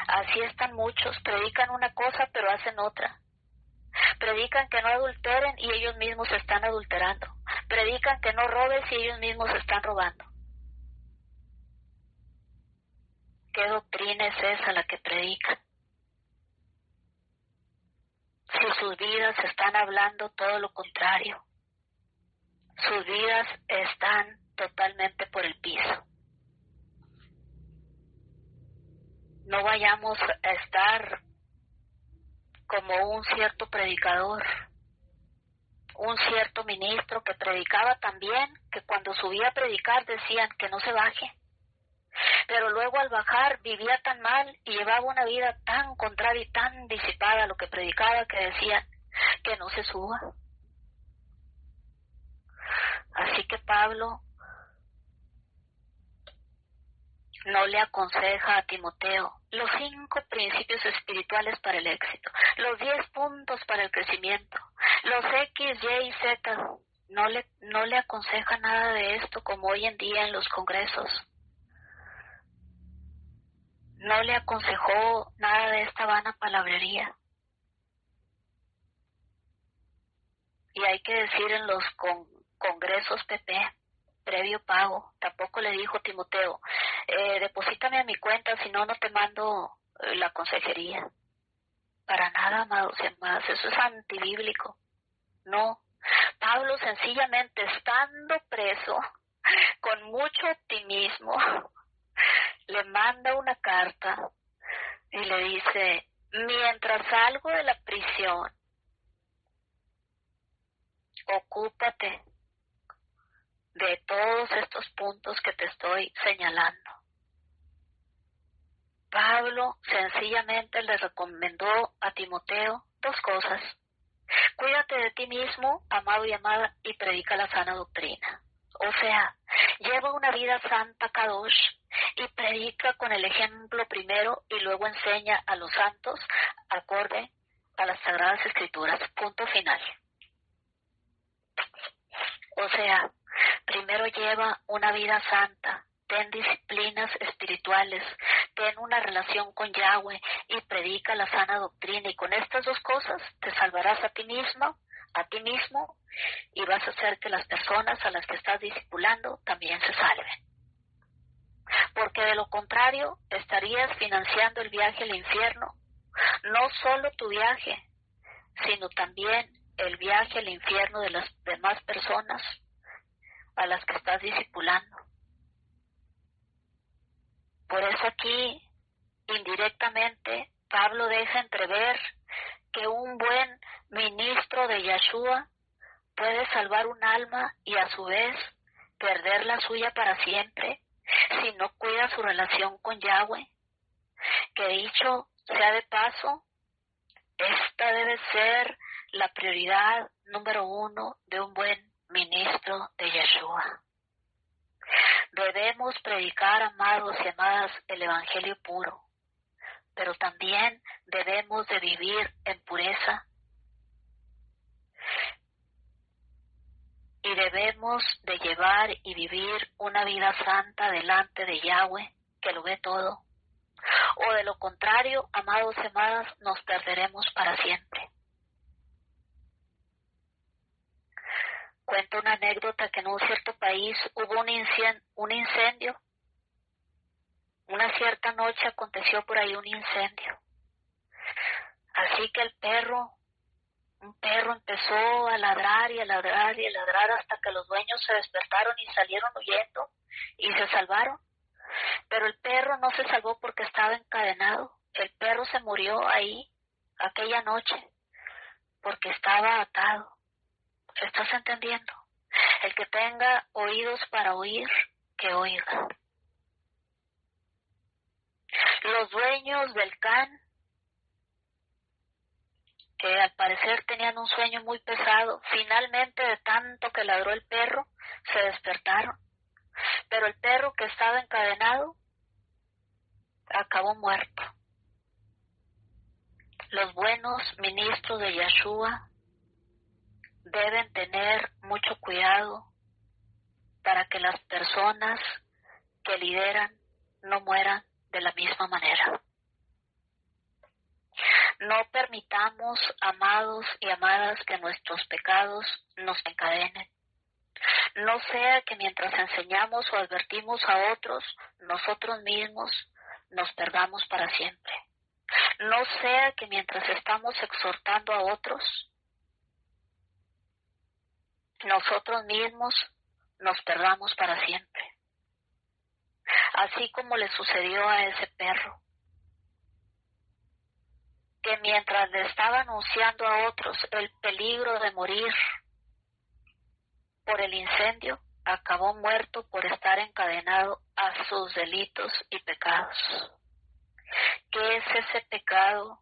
así están muchos, predican una cosa pero hacen otra. Predican que no adulteren y ellos mismos se están adulterando. Predican que no robes y ellos mismos se están robando. ¿Qué doctrina es esa la que predican? Si sus vidas están hablando todo lo contrario. Sus vidas están totalmente por el piso. No vayamos a estar como un cierto predicador, un cierto ministro que predicaba tan bien que cuando subía a predicar decían que no se baje. Pero luego al bajar vivía tan mal y llevaba una vida tan contraria y tan disipada a lo que predicaba que decían que no se suba. Así que Pablo no le aconseja a Timoteo los 5 principios espirituales para el éxito, los 10 puntos para el crecimiento, los X, Y y Z. No le aconseja nada de esto como hoy en día en los congresos. No le aconsejó nada de esta vana palabrería. Y hay que decir en los congresos PP, previo pago. Tampoco le dijo Timoteo, deposítame a mi cuenta, si no, no te mando la consejería. Para nada, amados y amadas, eso es antibíblico. No, Pablo sencillamente estando preso, con mucho optimismo, le manda una carta y le dice: mientras salgo de la prisión, ocúpate de todos estos puntos que te estoy señalando. Pablo sencillamente le recomendó a Timoteo 2 cosas. Cuídate de ti mismo, amado y amada, y predica la sana doctrina. O sea, lleva una vida santa, kadosh, y predica con el ejemplo primero y luego enseña a los santos acorde a las Sagradas Escrituras. Punto final. O sea, primero lleva una vida santa, ten disciplinas espirituales, ten una relación con Yahweh y predica la sana doctrina, y con estas dos cosas te salvarás a ti mismo, y vas a hacer que las personas a las que estás discipulando también se salven. Porque de lo contrario estarías financiando el viaje al infierno, no solo tu viaje, sino también el viaje al infierno de las demás personas a las que estás discipulando. Por eso aquí, indirectamente, Pablo deja entrever que un buen ministro de Yahshua puede salvar un alma y a su vez perder la suya para siempre si no cuida su relación con Yahweh. Que dicho sea de paso, esta debe ser la prioridad número 1 de un buen ministro de Yahshua. Debemos predicar, amados y amadas, el evangelio puro, pero también debemos de vivir en pureza y debemos de llevar y vivir una vida santa delante de Yahweh, que lo ve todo. O de lo contrario, amados y amadas, nos perderemos para siempre. Cuento una anécdota que en un cierto país hubo un incendio. Una cierta noche aconteció por ahí un incendio. Así que un perro empezó a ladrar y a ladrar y a ladrar hasta que los dueños se despertaron y salieron huyendo y se salvaron. Pero el perro no se salvó porque estaba encadenado. El perro se murió ahí aquella noche porque estaba atado. ¿Estás entendiendo? El que tenga oídos para oír, que oiga. Los dueños del can, que al parecer tenían un sueño muy pesado, finalmente de tanto que ladró el perro, se despertaron. Pero el perro que estaba encadenado acabó muerto. Los buenos ministros de Yahshua deben tener mucho cuidado para que las personas que lideran no mueran de la misma manera. No permitamos, amados y amadas, que nuestros pecados nos encadenen. No sea que mientras enseñamos o advertimos a otros, nosotros mismos nos perdamos para siempre. No sea que mientras estamos exhortando a otros, nosotros mismos nos perdamos para siempre. Así como le sucedió a ese perro, que mientras le estaba anunciando a otros el peligro de morir por el incendio, acabó muerto por estar encadenado a sus delitos y pecados. ¿Qué es ese pecado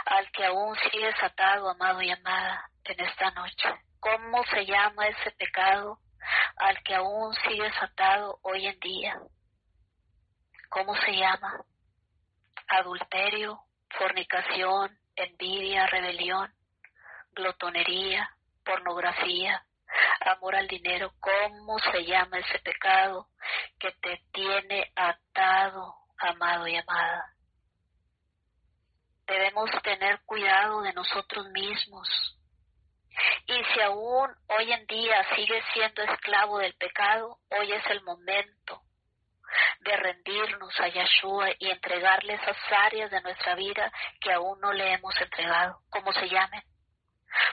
al que aún sigues atado, amado y amada, en esta noche? ¿Cómo se llama ese pecado al que aún sigues atado hoy en día? ¿Cómo se llama? Adulterio, fornicación, envidia, rebelión, glotonería, pornografía, amor al dinero. ¿Cómo se llama ese pecado que te tiene atado, amado y amada? Debemos tener cuidado de nosotros mismos. Y si aún hoy en día sigues siendo esclavo del pecado, hoy es el momento de rendirnos a Yahshua y entregarle esas áreas de nuestra vida que aún no le hemos entregado, como se llamen.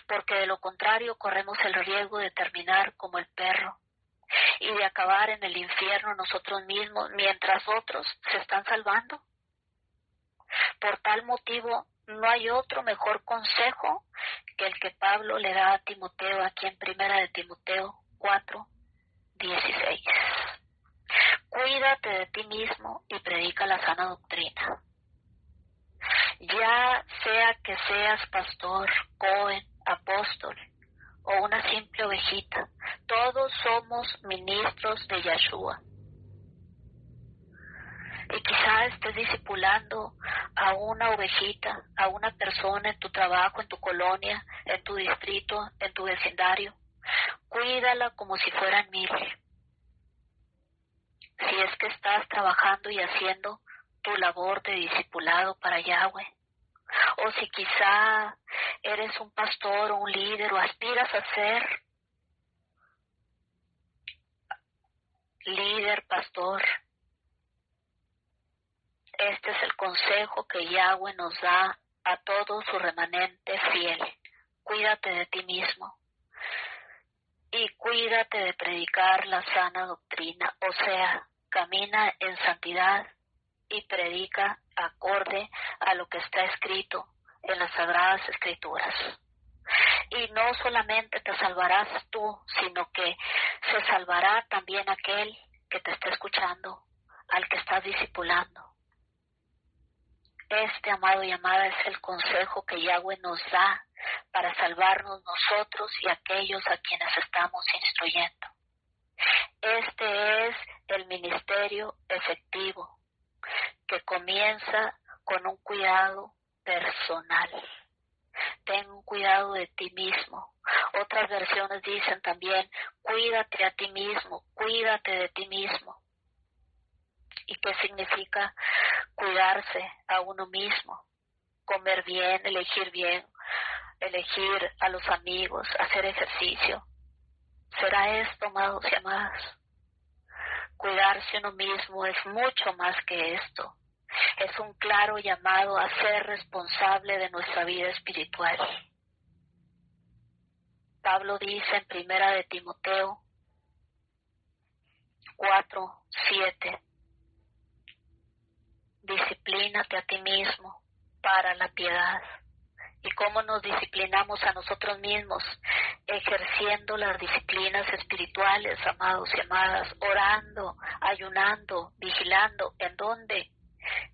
Porque de lo contrario corremos el riesgo de terminar como el perro y de acabar en el infierno nosotros mismos mientras otros se están salvando. Por tal motivo, no hay otro mejor consejo que el que Pablo le da a Timoteo aquí en 1 de Timoteo 4:16. Cuídate de ti mismo y predica la sana doctrina. Ya sea que seas pastor, cohen, apóstol o una simple ovejita, todos somos ministros de Yahshua. Y quizás estés discipulando a una ovejita, a una persona en tu trabajo, en tu colonia, en tu distrito, en tu vecindario. Cuídala como si fueran 1000. Si es que estás trabajando y haciendo tu labor de discipulado para Yahweh. O si quizá eres un pastor o un líder o aspiras a ser líder, pastor, este es el consejo que Yahweh nos da a todo su remanente fiel. Cuídate de ti mismo y cuídate de predicar la sana doctrina, o sea, camina en santidad y predica acorde a lo que está escrito en las Sagradas Escrituras. Y no solamente te salvarás tú, sino que se salvará también aquel que te está escuchando, al que estás discipulando. Este, amado y amada, es el consejo que Yahweh nos da para salvarnos nosotros y aquellos a quienes estamos instruyendo. Este es el ministerio efectivo que comienza con un cuidado personal. Ten un cuidado de ti mismo. Otras versiones dicen también, cuídate a ti mismo, cuídate de ti mismo. ¿Y qué significa cuidarse a uno mismo? Comer bien, elegir a los amigos, hacer ejercicio. ¿Será esto, amados y amadas? Cuidarse uno mismo es mucho más que esto. Es un claro llamado a ser responsable de nuestra vida espiritual. Pablo dice en Primera de Timoteo 4:7, disciplínate a ti mismo para la piedad. ¿Y cómo nos disciplinamos a nosotros mismos? Ejerciendo las disciplinas espirituales, amados y amadas, orando, ayunando, vigilando. ¿En dónde?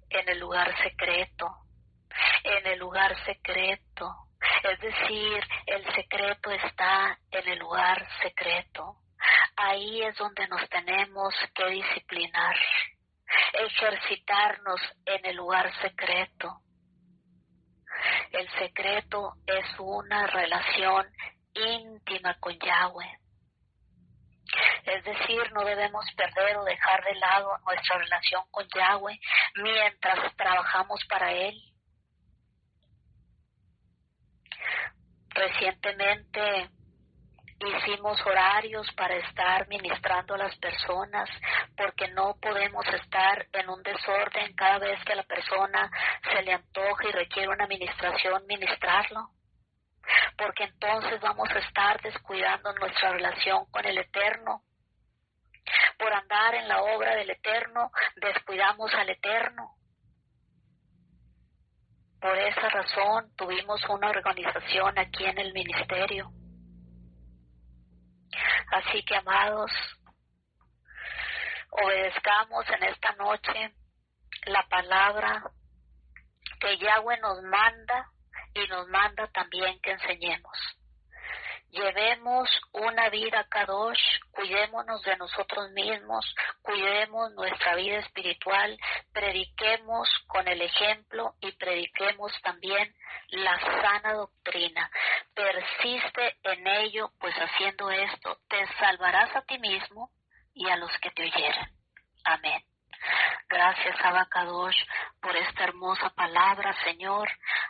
En el lugar secreto. En el lugar secreto. Es decir, el secreto está en el lugar secreto. Ahí es donde nos tenemos que disciplinar. Ejercitarnos en el lugar secreto. El secreto es una relación íntima con Yahweh. Es decir, no debemos perder o dejar de lado nuestra relación con Yahweh mientras trabajamos para Él. Recientemente hicimos horarios para estar ministrando a las personas porque no podemos estar en un desorden cada vez que a la persona se le antoja y requiere una administración, ministrarlo. Porque entonces vamos a estar descuidando nuestra relación con el Eterno. Por andar en la obra del Eterno, descuidamos al Eterno. Por esa razón tuvimos una organización aquí en el ministerio. Así que, amados, obedezcamos en esta noche la palabra que Yahweh nos manda y nos manda también que enseñemos. Llevemos una vida kadosh, cuidémonos de nosotros mismos, cuidemos nuestra vida espiritual, prediquemos con el ejemplo y prediquemos también la sana doctrina. Persiste en ello, pues haciendo esto te salvarás a ti mismo y a los que te oyeren. Amén. Gracias, Abba Kadosh, por esta hermosa palabra, Señor.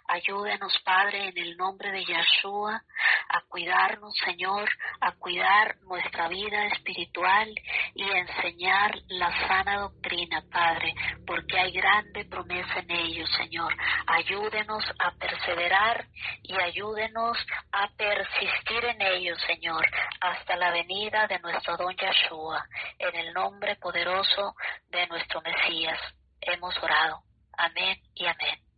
Ayúdenos, Padre, en el nombre de Yahshua, a cuidarnos, Señor, a cuidar nuestra vida espiritual y a enseñar la sana doctrina, Padre, porque hay grande promesa en ello, Señor. Ayúdenos a perseverar y ayúdenos a persistir en ello, Señor, hasta la venida de nuestro don Yahshua, en el nombre poderoso de nuestro Mesías. Hemos orado. Amén y amén.